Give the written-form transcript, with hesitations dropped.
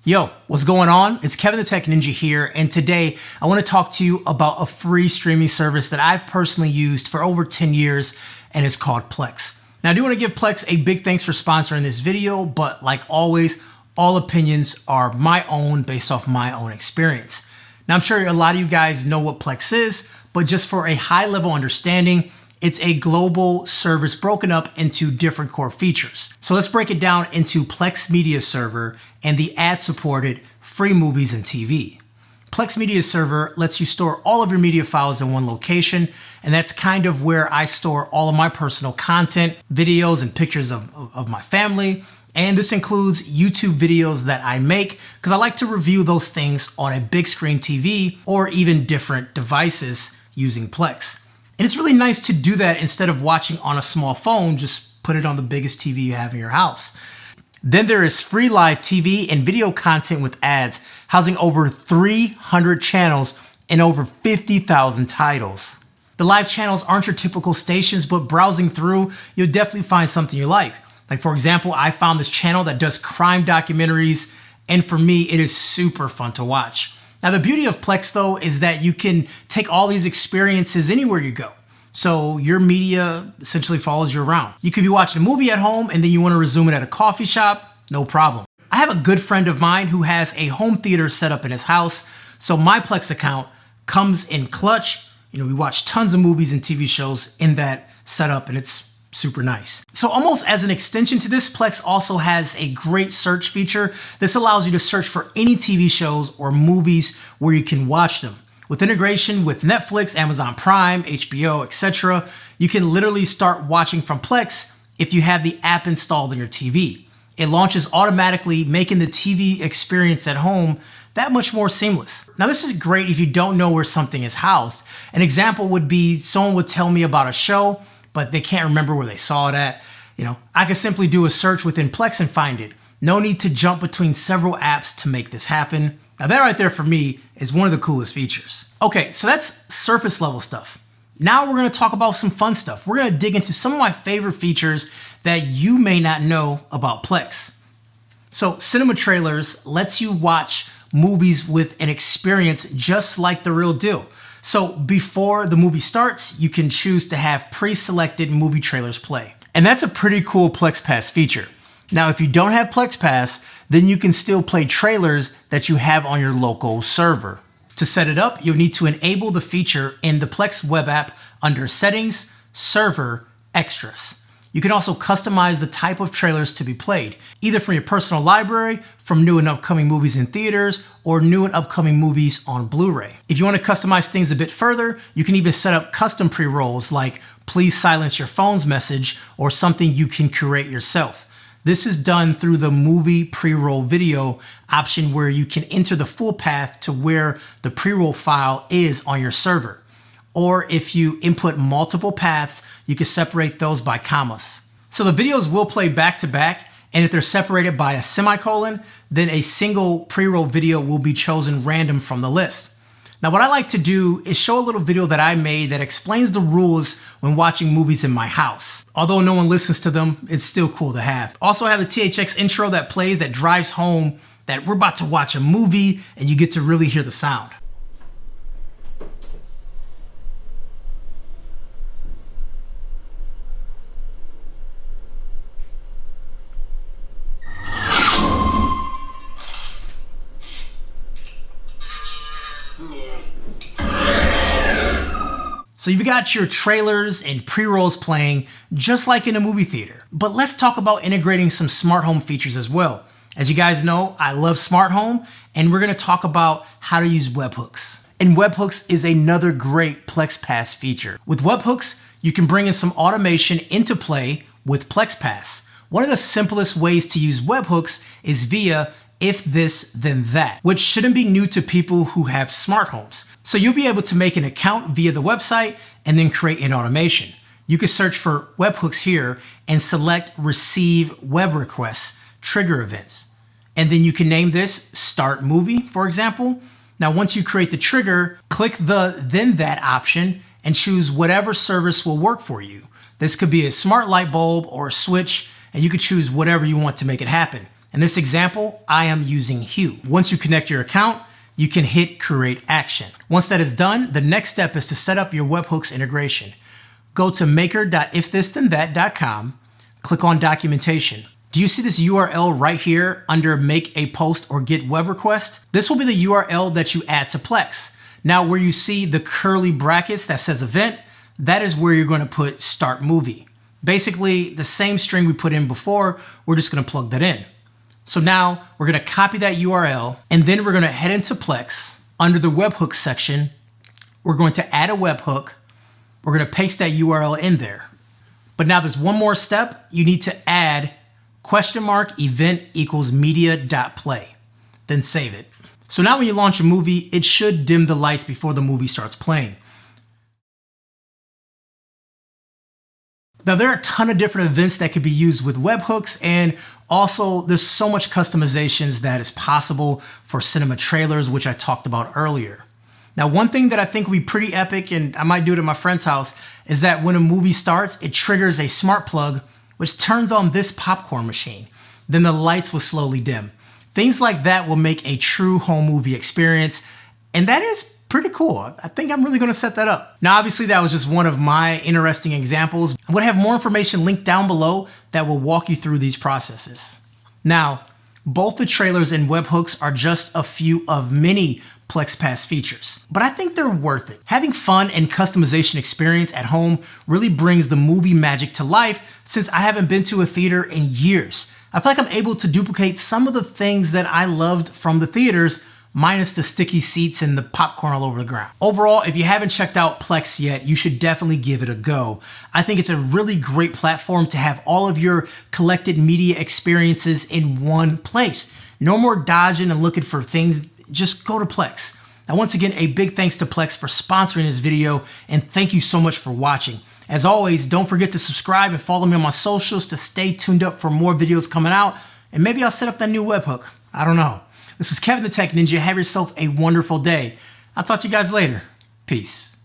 Yo, what's going on? It's Kevin the Tech Ninja here, and today I want to talk to you about a free streaming service that I've personally used for over 10 years, and it's called Plex. Now, I do want to give Plex a big thanks for sponsoring this video, but like always, all opinions are my own based off my own experience. Now, I'm sure a lot of you guys know what Plex is, but just for a high-level understanding, it's a global service broken up into different core features. So let's break it down into Plex Media Server and the ad-supported free movies and TV. Plex Media Server lets you store all of your media files in one location, and that's kind of where I store all of my personal content, videos, and pictures of my family. And this includes YouTube videos that I make because I like to review those things on a big screen TV or even different devices using Plex. And it's really nice to do that instead of watching on a small phone. Just put it on the biggest TV you have in your house. Then there is free live TV and video content with ads, housing over 300 channels and over 50,000 titles. The live channels aren't your typical stations, but browsing through, you'll definitely find something you like. Like for example, I found this channel that does crime documentaries, and for me, it is super fun to watch. Now, the beauty of Plex, though, is that you can take all these experiences anywhere you go. So your media essentially follows you around. You could be watching a movie at home and then you want to resume it at a coffee shop, no problem. I have a good friend of mine who has a home theater set up in his house. So my Plex account comes in clutch. We watch tons of movies and TV shows in that setup, and it's super nice. So almost as an extension to this, Plex also has a great search feature. This allows you to search for any TV shows or movies where you can watch them. With integration with Netflix, Amazon Prime, HBO, etc., you can literally start watching from Plex if you have the app installed on your TV. It launches automatically, making the TV experience at home that much more seamless. Now, this is great if you don't know where something is housed. An example would be someone would tell me about a show, but they can't remember where they saw it at. I can simply do a search within Plex and find it. No need to jump between several apps to make this happen. Now that right there for me is one of the coolest features. Okay, so that's surface level stuff. Now we're gonna talk about some fun stuff. We're gonna dig into some of my favorite features that you may not know about Plex. So Cinema Trailers lets you watch movies with an experience just like the real deal. So before the movie starts, you can choose to have pre-selected movie trailers play. And that's a pretty cool Plex Pass feature. Now, if you don't have Plex Pass, then you can still play trailers that you have on your local server. To set it up, you'll need to enable the feature in the Plex web app under Settings, Server, Extras. You can also customize the type of trailers to be played, either from your personal library, from new and upcoming movies in theaters, or new and upcoming movies on Blu-ray. If you want to customize things a bit further, you can even set up custom pre-rolls like please silence your phone's message or something you can curate yourself. This is done through the movie pre-roll video option where you can enter the full path to where the pre-roll file is on your server. Or if you input multiple paths, you can separate those by commas. So the videos will play back to back, and if they're separated by a semicolon, then a single pre-roll video will be chosen random from the list. Now what I like to do is show a little video that I made that explains the rules when watching movies in my house. Although no one listens to them, it's still cool to have. Also I have the THX intro that plays that drives home that we're about to watch a movie and you get to really hear the sound. So you've got your trailers and pre-rolls playing just like in a movie theater. But let's talk about integrating some smart home features as well. As you guys know, I love smart home, and we're gonna talk about how to use webhooks. And webhooks is another great Plex Pass feature. With webhooks, you can bring in some automation into play with Plex Pass. One of the simplest ways to use webhooks is via if this, then that, which shouldn't be new to people who have smart homes. So you'll be able to make an account via the website and then create an automation. You can search for webhooks here and select receive web requests, trigger events. And then you can name this start movie, for example. Now, once you create the trigger, click the then that option and choose whatever service will work for you. This could be a smart light bulb or a switch, and you could choose whatever you want to make it happen. In this example, I am using Hue. Once you connect your account, you can hit Create Action. Once that is done, the next step is to set up your webhooks integration. Go to maker.ifthisthenThat.com, click on Documentation. Do you see this URL right here under Make a Post or Get Web Request? This will be the URL that you add to Plex. Now, where you see the curly brackets that says Event, that is where you're going to put Start Movie. Basically, the same string we put in before, we're just going to plug that in. So now we're going to copy that URL, and then we're going to head into Plex. Under the webhook section, we're going to add a webhook. We're going to paste that URL in there. But now there's one more step. You need to add $event equals media.play. Then save it. So now when you launch a movie, it should dim the lights before the movie starts playing. Now there are a ton of different events that could be used with webhooks, and also there's so much customizations that is possible for cinema trailers, which I talked about earlier. Now, one thing that I think would be pretty epic, and I might do it at my friend's house, is that when a movie starts, it triggers a smart plug, which turns on this popcorn machine. Then the lights will slowly dim. Things like that will make a true home movie experience, and that is pretty cool. I think I'm really going to set that up. Now, obviously, that was just one of my interesting examples. I'm going to have more information linked down below that will walk you through these processes. Now, both the trailers and webhooks are just a few of many Plex Pass features, but I think they're worth it. Having fun and customization experience at home really brings the movie magic to life, since I haven't been to a theater in years. I feel like I'm able to duplicate some of the things that I loved from the theaters, minus the sticky seats and the popcorn all over the ground. Overall, if you haven't checked out Plex yet, you should definitely give it a go. I think it's a really great platform to have all of your collected media experiences in one place. No more dodging and looking for things, just go to Plex. Now, once again, a big thanks to Plex for sponsoring this video, and thank you so much for watching. As always, don't forget to subscribe and follow me on my socials to stay tuned up for more videos coming out, and maybe I'll set up that new webhook. I don't know. This was Kevin the Tech Ninja. Have yourself a wonderful day. I'll talk to you guys later. Peace.